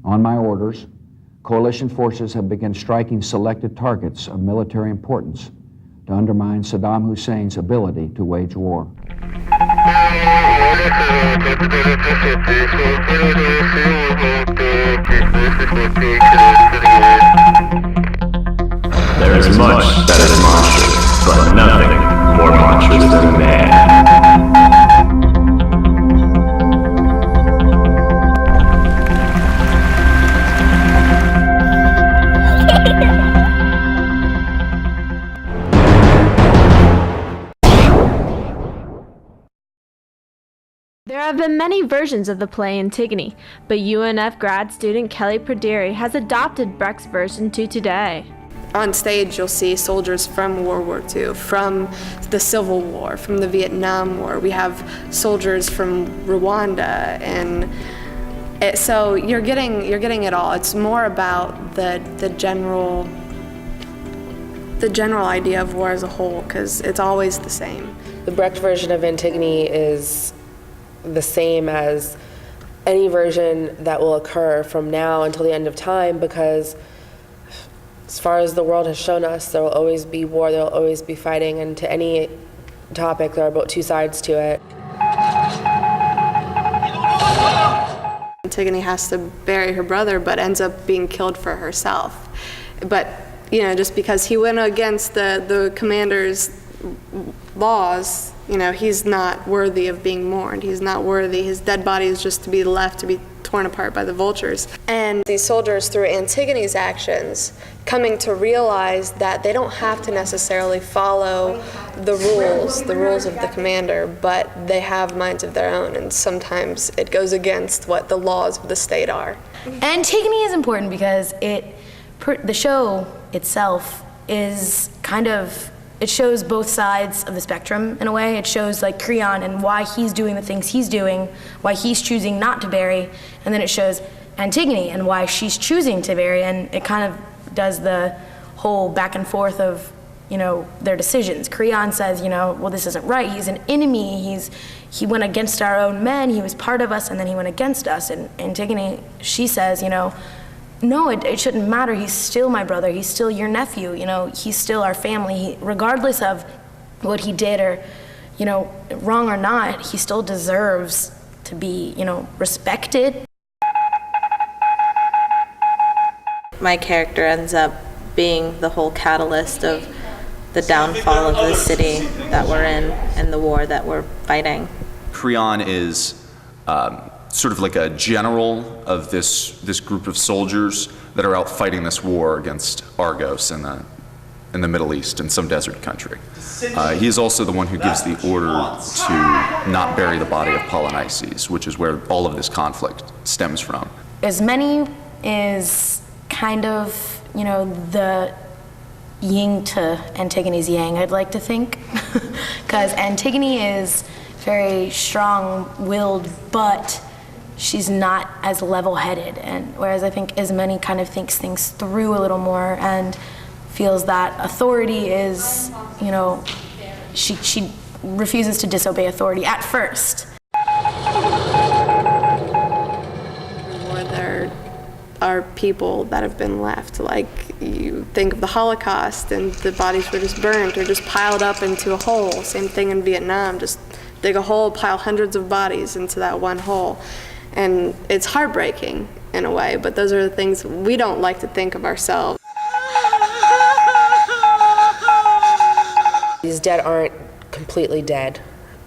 On my orders, coalition forces have begun striking selected targets of military importance to undermine Saddam Hussein's ability to wage war. There is much that is monstrous, but nothing more monstrous than man. There have been many versions of the play Antigone, but UNF grad student Kelly Perderi has adopted Brecht's version to today. On stage, you'll see soldiers from World War II, from the Civil War, from the Vietnam War. We have soldiers from Rwanda, and so you're getting it all. It's more about the general idea of war as a whole, because it's always the same. The Brecht version of Antigone is the same as any version that will occur from now until the end of time, because as far as the world has shown us, there will always be war, there will always be fighting, and to any topic, there are about two sides to it. Antigone has to bury her brother, but ends up being killed for herself. But, just because he went against the commander's laws, he's not worthy of being mourned. He's not worthy. His dead body is just to be left to be torn apart by the vultures. And these soldiers, through Antigone's actions, coming to realize that they don't have to necessarily follow the rules of the commander, but they have minds of their own, and sometimes it goes against what the laws of the state are. Antigone is important because the show itself is it shows both sides of the spectrum in a way. It shows like Creon and why he's doing the things he's doing, why he's choosing not to bury, and then it shows Antigone and why she's choosing to bury, and it kind of does the whole back and forth of, their decisions. Creon says, well, this isn't right, he's an enemy, he went against our own men, he was part of us, and then he went against us. And Antigone, she says, no, it shouldn't matter. He's still my brother. He's still your nephew. He's still our family. Regardless of what he did or, wrong or not, he still deserves to be, respected. My character ends up being the whole catalyst of the downfall of the city that we're in and the war that we're fighting. Creon is sort of like a general of this group of soldiers that are out fighting this war against Argos in the Middle East, in some desert country. He is also the one who gives the order to not bury the body of Polynices, which is where all of this conflict stems from. Ismene is kind of, the yin to Antigone's yang, I'd like to think. Because Antigone is very strong-willed, but she's not as level-headed, and whereas I think Ismene kind of thinks things through a little more and feels that authority is, she refuses to disobey authority at first. There are people that have been left, like you think of the Holocaust and the bodies were just burnt or just piled up into a hole. Same thing in Vietnam, just dig a hole, pile hundreds of bodies into that one hole. And it's heartbreaking in a way, but those are the things we don't like to think of ourselves. These dead aren't completely dead,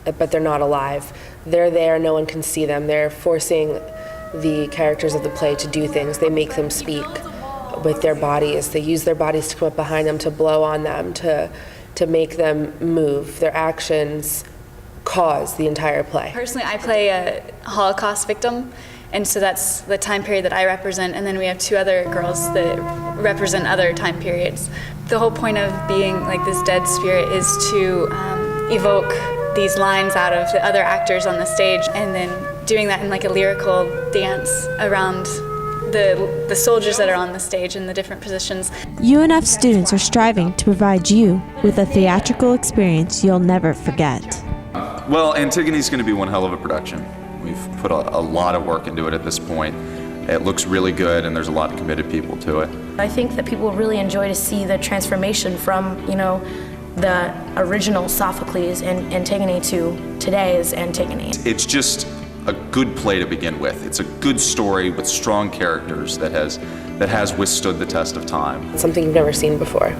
but they're not alive. They're there, no one can see them. They're forcing the characters of the play to do things. They make them speak with their bodies. They use their bodies to come up behind them, to blow on them, to make them move. Their actions cause the entire play. Personally, I play a Holocaust victim, and so that's the time period that I represent, and then we have two other girls that represent other time periods. The whole point of being like this dead spirit is to evoke these lines out of the other actors on the stage, and then doing that in like a lyrical dance around the soldiers that are on the stage in the different positions. UNF students are striving to provide you with a theatrical experience you'll never forget. Well, Antigone's going to be one hell of a production. We've put a lot of work into it at this point. It looks really good, and there's a lot of committed people to it. I think that people really enjoy to see the transformation from, the original Sophocles and Antigone to today's Antigone. It's just a good play to begin with. It's a good story with strong characters that has withstood the test of time. Something you've never seen before.